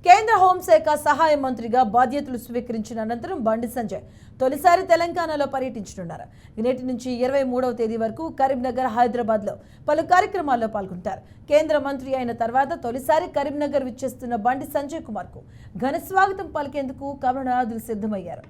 కేంద్ర హోంశాఖ సహాయ మంత్రిగా బాధ్యతలు స్వీకరించిన అనంతరం బండి సంజయ్ తొలిసారి తెలంగాణలో పర్యటించనున్నారు. నేటి నుంచి 23వ తేదీ వరకు కరీంనగర్, హైదరాబాద్లో పలు కార్యక్రమాల్లో పాల్గొంటారు. కేంద్ర మంత్రి అయిన తర్వాత తొలిసారి కరీంనగర్ విచ్చేస్తున్న బండి సంజయ్ కుమార్కు ఘన స్వాగతం పలికేందుకు కమలనాథులు సిద్ధమయ్యారు.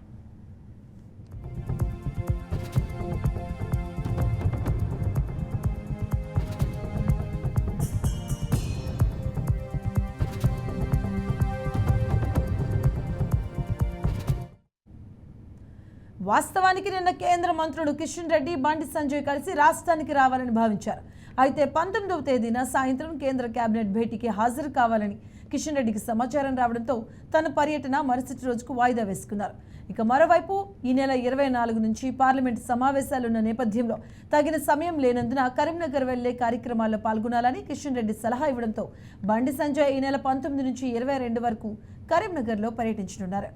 వాస్తవానికి నిన్న కేంద్ర మంత్రులు కిషన్ రెడ్డి, బండి సంజయ్ కలిసి రాష్ట్రానికి రావాలని భావించారు. అయితే 19వ తేదీన సాయంత్రం కేంద్ర కేబినెట్ భేటీకి హాజరు కావాలని కిషన్ రెడ్డికి సమాచారం రావడంతో తన పర్యటన మరుసటి రోజుకు వాయిదా వేసుకున్నారు. ఇక మరోవైపు ఈ నెల 24 నుంచి పార్లమెంటు సమావేశాలున్న నేపథ్యంలో తగిన సమయం లేనందున కరీంనగర్ వెళ్లే కార్యక్రమాల్లో పాల్గొనాలని కిషన్ రెడ్డి సలహా ఇవ్వడంతో బండి సంజయ్ ఈ నెల 19 నుంచి 22 వరకు కరీంనగర్లో పర్యటించనున్నారు.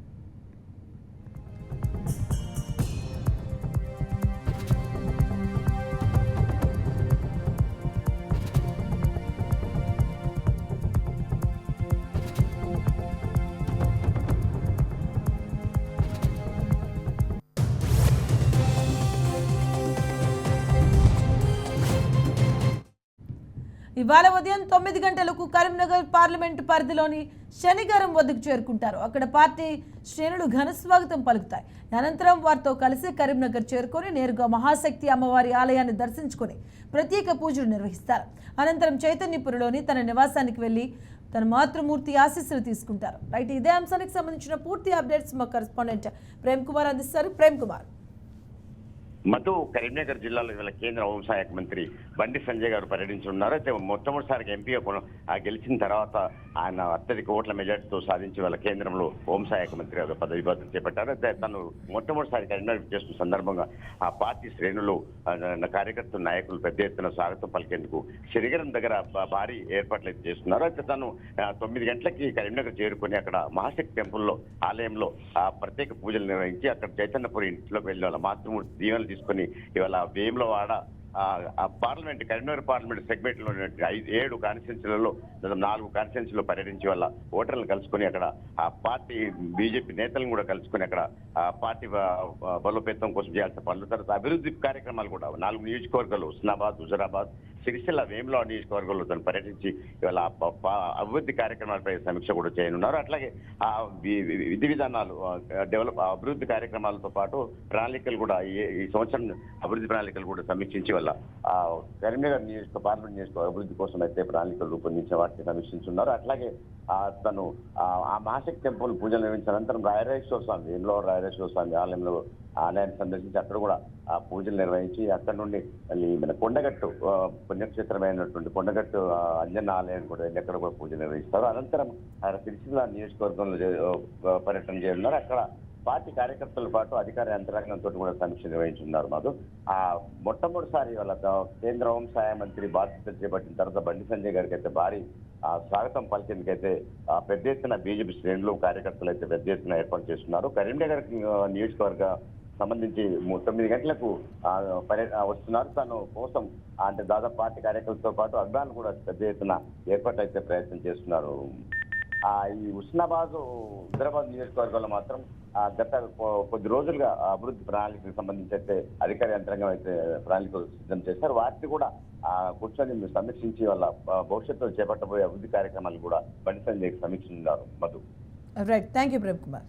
ఇవాళ ఉదయం 9 గంటలకు కరీంనగర్ పార్లమెంటు పరిధిలోని శనిగారం వద్దకు చేరుకుంటారు. అక్కడ పార్టీ శ్రేణులు ఘన స్వాగతం పలుకుతాయి. అనంతరం వారితో కలిసి కరీంనగర్ చేరుకొని నేరుగా మహాశక్తి అమ్మవారి ఆలయాన్ని దర్శించుకొని ప్రత్యేక పూజలు నిర్వహిస్తారు. అనంతరం చైతన్యపురిలోని తన నివాసానికి వెళ్లి తన మాతృమూర్తి ఆశీస్సులు తీసుకుంటారు. రైట్, ఇదే అంశానికి సంబంధించిన పూర్తి అప్డేట్స్ మా కరెస్పాండెంట్ ప్రేమ్ కుమార్ అందిస్తారు. ప్రేమ్ కుమార్. మధు, కరీంనగర్ జిల్లాలో ఇవాళ కేంద్ర హోంశాఖ మంత్రి బండి సంజయ్ గారు పర్యటించున్నారు. అయితే మొట్టమొదటిసారిగా ఎంపీగా గెలిచిన తర్వాత ఆయన అత్యధిక ఓట్ల మెజార్టీతో సాధించి వాళ్ళ కేంద్రంలో హోంశాఖ మంత్రి పదవి బాధ్యత చేపట్టారు. అయితే తను మొట్టమొదటిసారి కరీంనగర్ చేస్తున్న సందర్భంగా ఆ పార్టీ శ్రేణులు, కార్యకర్తల నాయకులు పెద్ద ఎత్తున స్వాగతం పలికేందుకు శనిగరం దగ్గర భారీ ఏర్పాట్లు అయితే చేస్తున్నారు. అయితే తను 9 గంటలకి కరీంనగర్ చేరుకొని అక్కడ మహాశక్తి టెంపుల్లో ఆలయంలో ప్రత్యేక పూజలు నిర్వహించి అక్కడ చైతన్యపురి ఇంట్లోకి వెళ్ళి వాళ్ళ మాతృమూర్తి దీవెనలు తీసుకొని ఇవాళ Vemulawada parliament, Karimnagar parliament segment లో 7 కాన్స్టిట్యున్సీలలో 4 కాన్స్టిట్యున్సీలో పర్యటించి వాళ్ళ ఓటర్లను కలుసుకొని అక్కడ ఆ పార్టీ బీజేపీ నేతలను కూడా కలుసుకొని అక్కడ పార్టీ బలోపేతం కోసం చేయాల్సిన పనులు, తర్వాత అభివృద్ధి కార్యక్రమాలు కూడా 4 నియోజకవర్గాలు హుస్నాబాద్, హుజురాబాద్, సిరిసిల్ల, వేములవాడ నియోజకవర్గంలో తను పర్యటించి ఇవాళ అభివృద్ధి కార్యక్రమాలపై సమీక్ష కూడా చేయనున్నారు. అట్లాగే ఆ విధి విధానాలు, అభివృద్ధి కార్యక్రమాలతో పాటు ప్రణాళికలు కూడా ఈ సంవత్సరం అభివృద్ధి ప్రణాళికలు కూడా సమీక్షించి వల్ల కరీంనగర్ పార్లమెంట్ నియోజకవర్గ అభివృద్ధి కోసం అయితే ప్రణాళికలు రూపొందించే వాటిని సమీక్షించున్నారు. అట్లాగే తను ఆ మహాశక్తి టెంపుల్ పూజలు నిర్వహించిన అనంతరం రాయరేశ్వర స్వామి, వేములవాడ రాయరేశ్వర స్వామి ఆలయాన్ని సందర్శించి అక్కడ కూడా ఆ పూజలు నిర్వహించి అక్కడ నుండి మన కొండగట్టు పుణ్యక్షేత్రమైనటువంటి కొండగట్టు అంజన్న ఆలయాన్ని కూడా వెళ్ళి అక్కడ కూడా పూజలు నిర్వహిస్తారు. అనంతరం సిరిసిల్ల నియోజకవర్గంలో పర్యటన చేయనున్నారు. అక్కడ పార్టీ కార్యకర్తలతో పాటు అధికార యంత్రాంగంతో కూడా సమీక్ష నిర్వహించున్నారు. మాకు మొట్టమొదటిసారి వాళ్ళ కేంద్ర హోంశాఖ మంత్రి బాధ్యతలు చేపట్టిన తర్వాత బండి సంజయ్ గారికి అయితే భారీ స్వాగతం పలికేందుకైతే పెద్ద ఎత్తున బీజేపీ శ్రేణులు, కార్యకర్తలు అయితే పెద్ద ఎత్తున ఏర్పాటు చేస్తున్నారు. కరీంనగర్ నియోజకవర్గ సంబంధించి 9 గంటలకు వస్తున్నారు. తను కోసం అంటే దాదాపు పార్టీ కార్యకర్తలతో పాటు అభిమానులు కూడా పెద్ద ఎత్తున ఏర్పాటు అయితే ప్రయత్నం చేస్తున్నారు. ఈ హుస్నాబాద్, హైదరాబాద్ నియోజకవర్గంలో మాత్రం గత కొద్ది రోజులుగా అభివృద్ధి ప్రణాళికకు సంబంధించి అయితే అధికార యంత్రాంగం అయితే ప్రణాళికలు సిద్ధం చేశారు. వాటిని కూడా కూర్చొని సమీక్షించి వాళ్ళ భవిష్యత్తులో చేపట్టబోయే అభివృద్ధి కార్యక్రమాలు కూడా బండి సంజయ్ సమీక్షించారు. Madhu. Right, thank you Prem Kumar.